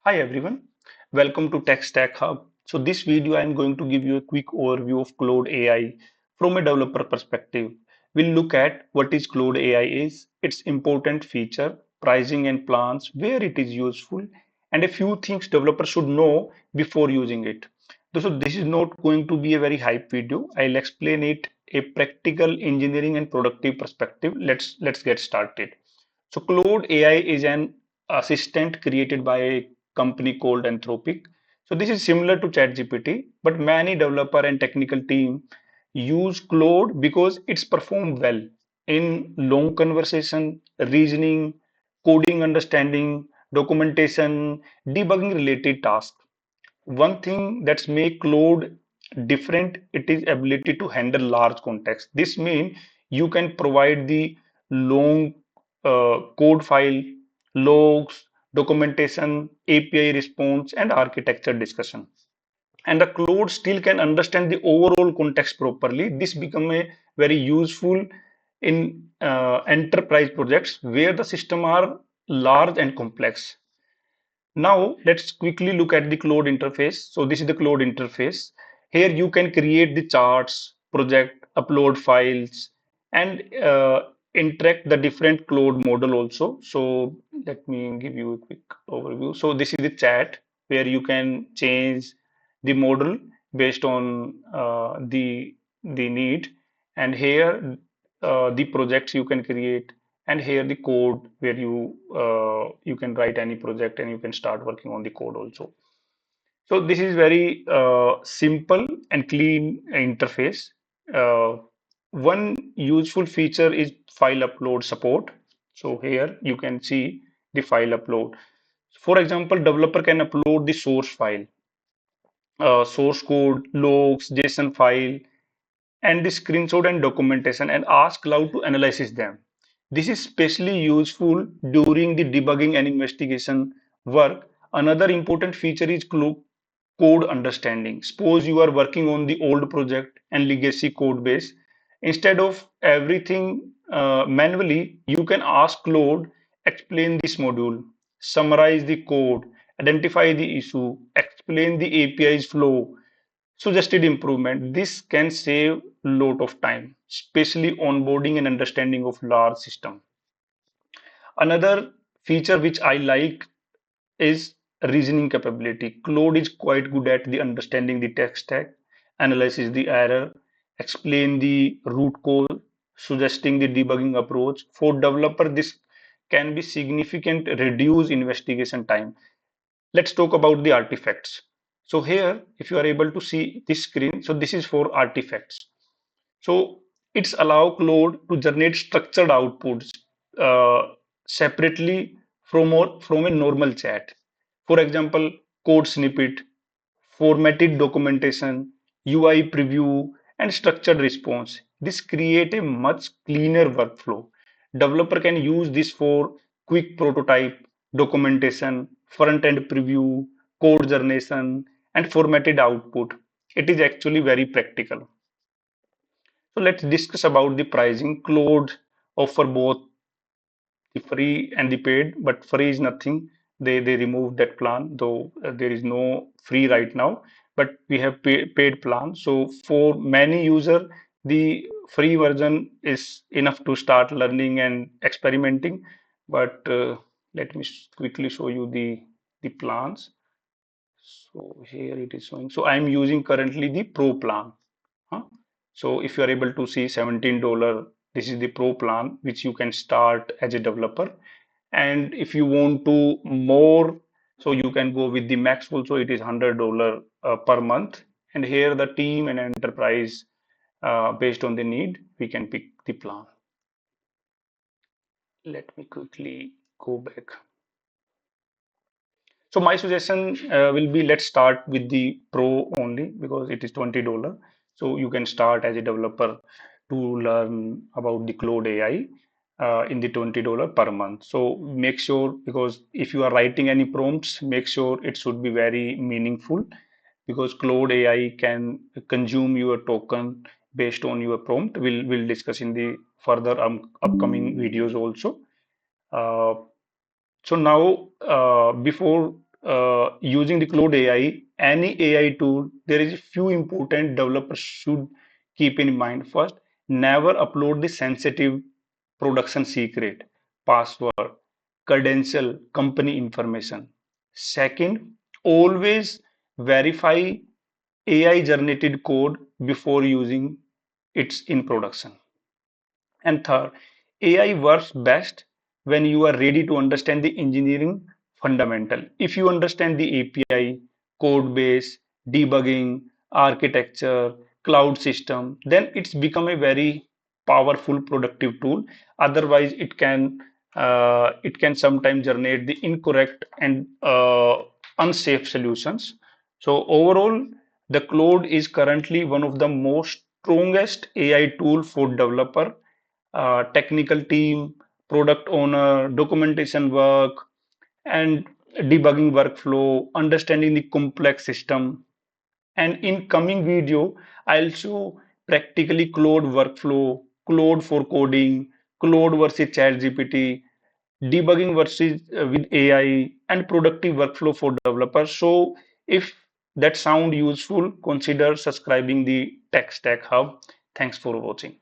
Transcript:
Hi everyone, welcome to TechStacksHub. So this video I am going to give you a quick overview of Claude AI from a developer perspective. We'll look at what is Claude AI is, its important feature, pricing and plans, where it is useful, and a few things developers should know before using it. So this is not going to be a very hype video. I'll explain it a practical engineering and productive perspective. Let's get started. So Claude AI is an assistant created by a company called Anthropic. So this is similar to ChatGPT, but many developer and technical team use Claude because it's performed well in long conversation, reasoning, coding understanding, documentation, debugging related tasks. One thing that's make Claude different, it is ability to handle large context. This means you can provide the long code file, logs, documentation, API response, and architecture discussion. And the Claude still can understand the overall context properly. This become a very useful in enterprise projects where the system are large and complex. Now let's quickly look at the Claude interface. So this is the Claude interface. Here you can create the charts, project, upload files, and interact the different Claude model also. So let me give you a quick overview. So this is the chat where you can change the model based on the need, and here the projects you can create, and here the code where you can write any project and you can start working on the code also. So this is very simple and clean interface. One useful feature is file upload support. So here you can see the file upload. For example, developer can upload the source file, source code, logs, JSON file, and the screenshot and documentation and ask Cloud to analyze them. This is especially useful during the debugging and investigation work. Another important feature is code understanding. Suppose you are working on the old project and legacy code base. Instead of everything manually, you can ask Claude, explain this module, summarize the code, identify the issue, explain the API's flow, suggested improvement. This can save lot of time, especially onboarding and understanding of large system. Another feature which I like is reasoning capability. Claude is quite good at the understanding the tech stack, analyzes the error, explain the root cause, suggesting the debugging approach. For developer, this can be significant reduce investigation time. Let's talk about the artifacts. So here, if you are able to see this screen, so this is for artifacts. So it's allow Claude to generate structured outputs separately from a normal chat. For example, code snippet, formatted documentation, UI preview, and structured response. This create a much cleaner workflow. Developer can use this for quick prototype, documentation, front-end preview, code generation, and formatted output. It is actually very practical. So let's discuss about the pricing. Claude offer both the free and the paid, but free is nothing. They removed that plan, though there is no free right now. But we have paid plan. So for many user, the free version is enough to start learning and experimenting. But let me quickly show you the plans. So here it is showing. So I'm using currently the pro plan. Huh? So if you are able to see $17, this is the pro plan which you can start as a developer. And if you want to more, so you can go with the max also, it is $100 per month. And here the team and enterprise, based on the need, we can pick the plan. Let me quickly go back. So my suggestion will be let's start with the pro only because it is $20. So you can start as a developer to learn about the Claude AI in the $20 per month. So make sure, because if you are writing any prompts, make sure it should be very meaningful, because Claude AI can consume your token based on your prompt. We'll discuss in the further upcoming videos also. Uh, so now, before using the Claude AI, any AI tool, there is a few important developers should keep in mind. First, never upload the sensitive production secret, password, credential, company information. Second, always verify AI generated code before using it in production. And third, AI works best when you are ready to understand the engineering fundamental. If you understand the API, code base, debugging, architecture, cloud system, then it's become a very powerful productive tool. Otherwise, it can sometimes generate the incorrect and unsafe solutions. So overall, the cloud is currently one of the most strongest AI tool for developer, technical team, product owner, documentation work, and debugging workflow, understanding the complex system. And in coming video, I'll show practically Claude workflow, Claude for coding, Claude versus ChatGPT, debugging versus with AI, and productive workflow for developers. So if that sound useful, consider subscribing the Tech Stack Hub. Thanks for watching.